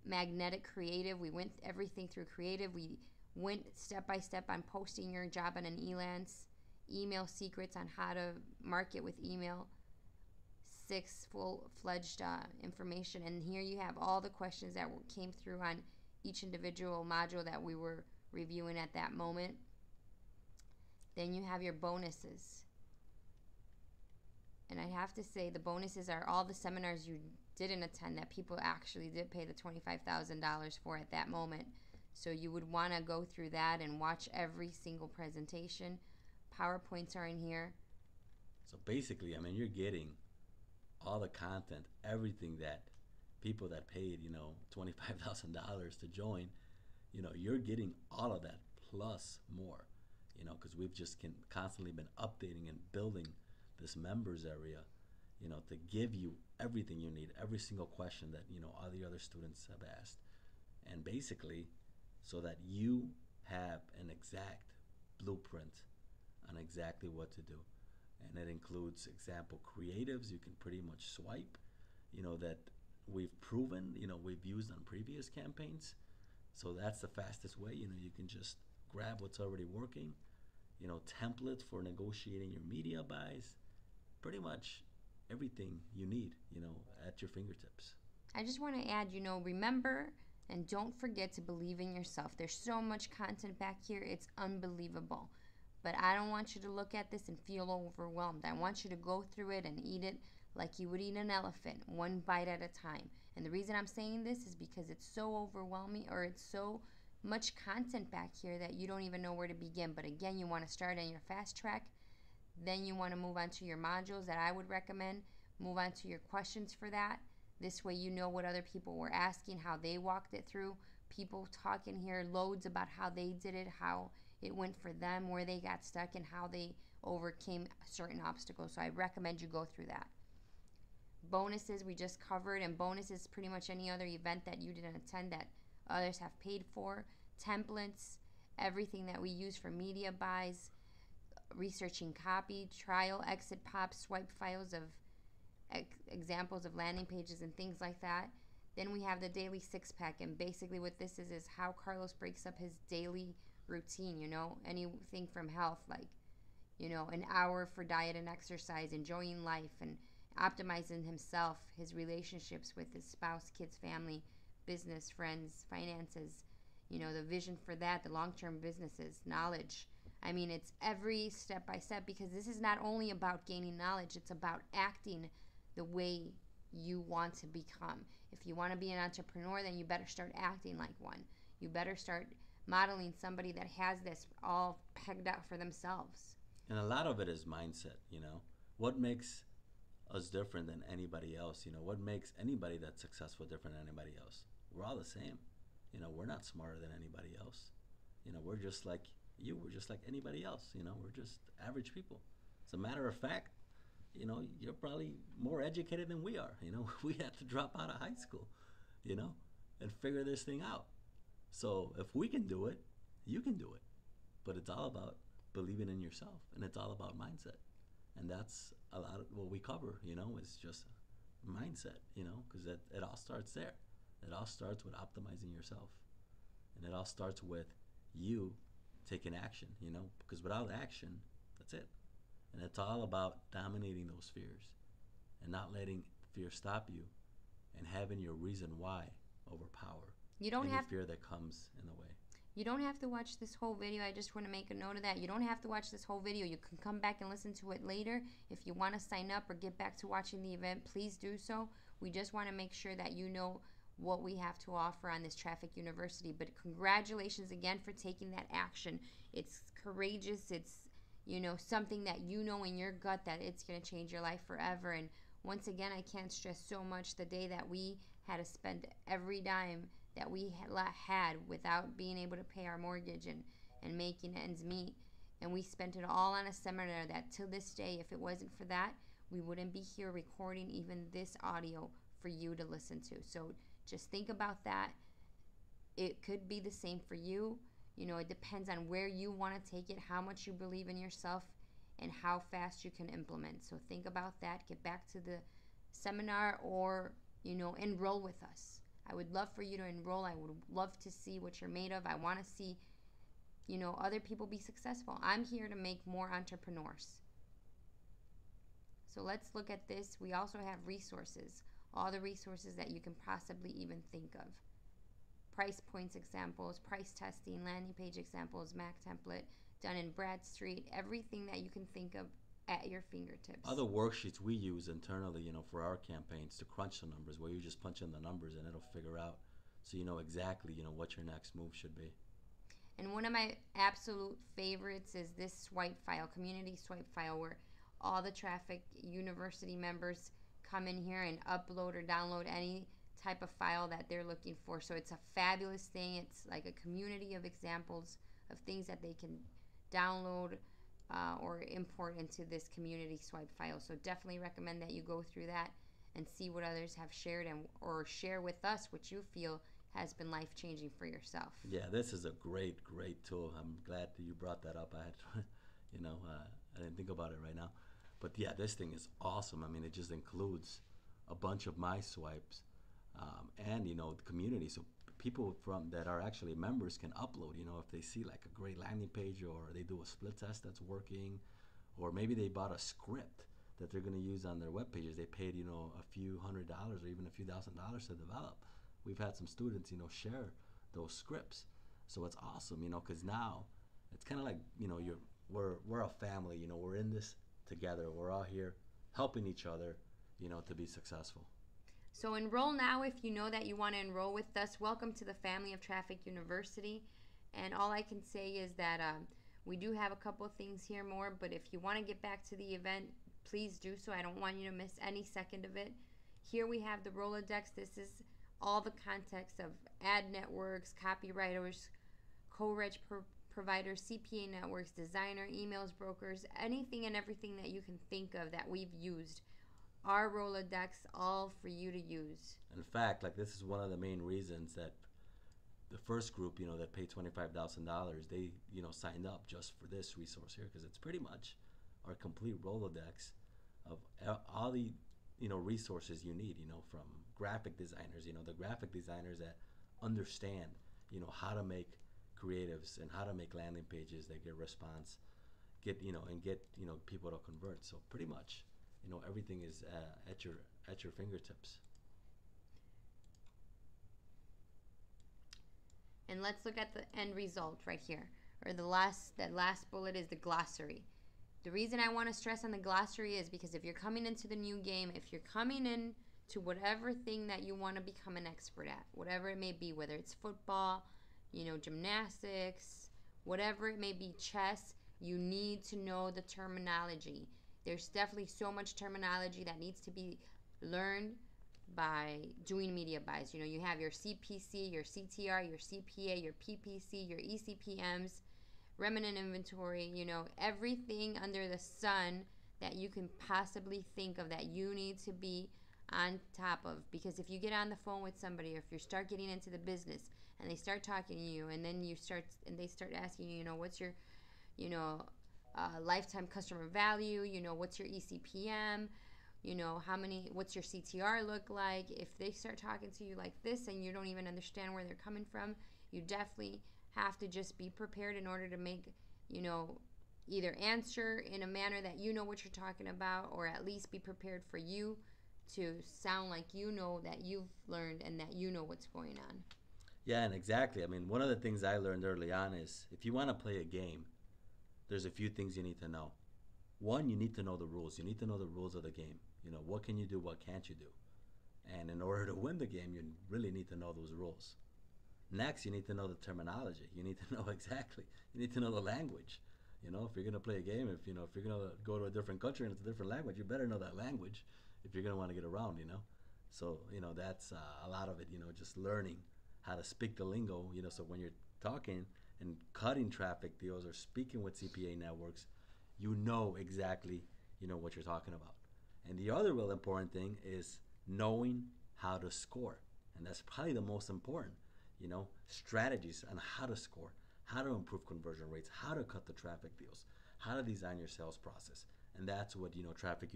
magnetic creative. We went everything through creative. We went step by step on posting your job on an Elance, email secrets on how to market with email, 6 full-fledged information. And here you have all the questions that came through on each individual module that we were reviewing at that moment. Then you have your bonuses. And I have to say the bonuses are all the seminars you didn't attend that people actually did pay the $25,000 for at that moment. So you would want to go through that and watch every single presentation. PowerPoints are in here. So basically, I mean, you're getting all the content, everything that people that paid, $25,000 to join, you're getting all of that plus more, because we've just constantly been updating and building this members area, to give you everything you need, every single question that, all the other students have asked. And basically, so that you have an exact blueprint on exactly what to do. And it includes example creatives you can pretty much swipe, that we've proven, we've used on previous campaigns. So that's the fastest way. You can just grab what's already working, templates for negotiating your media buys, pretty much everything you need, at your fingertips. I just want to add, remember and don't forget to believe in yourself. There's so much content back here, it's unbelievable. But I don't want you to look at this and feel overwhelmed. I want you to go through it and eat it like you would eat an elephant, one bite at a time. And the reason I'm saying this is because it's so overwhelming, or it's so much content back here that you don't even know where to begin. But again, you want to start on your fast track. Then you want to move on to your modules that I would recommend. Move on to your questions for that. This way you know what other people were asking, how they walked it through. People talking here loads about how they did it, how it went for them, where they got stuck, and how they overcame certain obstacles. So I recommend you go through that. Bonuses we just covered, and bonuses pretty much any other event that you didn't attend that others have paid for. Templates, everything that we use for media buys, researching copy, trial, exit pops, swipe files of examples of landing pages and things like that. Then we have the daily 6-pack, and basically what this is how Carlos breaks up his daily routine, anything from health, like, an hour for diet and exercise, enjoying life, and optimizing himself, his relationships with his spouse, kids, family, business, friends, finances, the vision for that, the long-term businesses, knowledge. I mean, it's every step by step, because this is not only about gaining knowledge, it's about acting the way you want to become. If you want to be an entrepreneur, then you better start acting like one. You better start modeling somebody that has this all pegged out for themselves. And a lot of it is mindset, What makes us different than anybody else? What makes anybody that's successful different than anybody else? We're all the same. We're not smarter than anybody else. We're just like you. We're just like anybody else. We're just average people. As a matter of fact, you're probably more educated than we are. We had to drop out of high school, and figure this thing out. So if we can do it, you can do it. But it's all about believing in yourself, and it's all about mindset. And that's a lot of what we cover, is just mindset, because it all starts there. It all starts with optimizing yourself. And it all starts with you taking action, because without action, that's it. And it's all about dominating those fears and not letting fear stop you, and having your reason why overpower any fear that comes in the way. You don't have to watch this whole video. I just want to make a note of that. You don't have to watch this whole video. You can come back and listen to it later. If you want to sign up or get back to watching the event, please do so. We just want to make sure that you know what we have to offer on this Traffic University. But congratulations again for taking that action. It's courageous. It's, something that in your gut that it's going to change your life forever. And once again, I can't stress so much the day that we had to spend every dime that we had without being able to pay our mortgage and making ends meet. And we spent it all on a seminar that to this day, if it wasn't for that, we wouldn't be here recording even this audio for you to listen to. So just think about that. It could be the same for you. It depends on where you want to take it, how much you believe in yourself, and how fast you can implement. So think about that. Get back to the seminar, or, enroll with us. I would love for you to enroll. I would love to see what you're made of. I want to see, other people be successful. I'm here to make more entrepreneurs. So let's look at this. We also have resources, all the resources that you can possibly even think of. Price points examples, price testing, landing page examples, Mac template, done in Bradstreet, everything that you can think of at your fingertips. Other worksheets we use internally, for our campaigns to crunch the numbers, where you just punch in the numbers and it'll figure out, so you know exactly, what your next move should be. And one of my absolute favorites is this swipe file, community swipe file, where all the Traffic University members come in here and upload or download any type of file that they're looking for. So it's a fabulous thing. It's like a community of examples of things that they can download or import into this community swipe file. So definitely recommend that you go through that and see what others have shared, or share with us what you feel has been life-changing for yourself. Yeah, this is a great tool. I'm glad that you brought that up. I had, I didn't think about it right now. But yeah, this thing is awesome. I mean, it just includes a bunch of my swipes and, the community. So people that are actually members can upload, if they see like a great landing page, or they do a split test that's working, or maybe they bought a script that they're going to use on their web pages. They paid, a few $100s or even a few $1,000s to develop. We've had some students, share those scripts. So it's awesome, because now it's kind of like, we're a family, we're in this together. We're all here helping each other, to be successful. So enroll now if you know that you want to enroll with us. Welcome to the family of Traffic University. And all I can say is that we do have a couple of things here more, but if you want to get back to the event, please do so. I don't want you to miss any second of it. Here we have the Rolodex. This is all the context of ad networks, copywriters, co-reg providers, CPA networks, designer, emails, brokers, anything and everything that you can think of that we've used. Our Rolodex, all for you to use. In fact, like, this is one of the main reasons that the first group, that paid $25,000, they, signed up just for this resource here, because it's pretty much our complete Rolodex of all the, resources you need, from graphic designers, the graphic designers that understand, how to make creatives and how to make landing pages that get response, get people to convert. So pretty much, everything is at your fingertips. And let's look at the end result right here, or that last bullet is the glossary. The reason I want to stress on the glossary is because if you're coming into the new game, if you're coming in to whatever thing that you want to become an expert at, whatever it may be, whether it's football, gymnastics, whatever it may be, chess, you need to know the terminology. There's definitely so much terminology that needs to be learned by doing media buys. You have your CPC, your CTR, your CPA, your PPC, your ECPMs, remnant inventory, everything under the sun that you can possibly think of that you need to be on top of. Because if you get on the phone with somebody, or if you start getting into the business and they start talking to you, and then they start asking you, what's your, lifetime customer value, what's your ECPM, what's your CTR look like? If they start talking to you like this and you don't even understand where they're coming from, you definitely have to just be prepared in order to make, either answer in a manner that you know what you're talking about, or at least be prepared for you to sound like that you've learned and that you know what's going on. Yeah, and exactly. I mean, one of the things I learned early on is, if you want to play a game, there's a few things you need to know. One, you need to know the rules. You need to know the rules of the game. What can you do, what can't you do? And in order to win the game, you really need to know those rules. Next, you need to know the terminology. You need to know exactly. You need to know the language. If you're going to play a game, if you're going to go to a different country and it's a different language, you better know that language if you're going to want to get around, So, that's a lot of it, just learning how to speak the lingo, so when you're talking and cutting traffic deals or speaking with CPA networks, you know exactly, what you're talking about. And the other real important thing is knowing how to score. And that's probably the most important, strategies on how to score, how to improve conversion rates, how to cut the traffic deals, how to design your sales process. And that's what, Traffic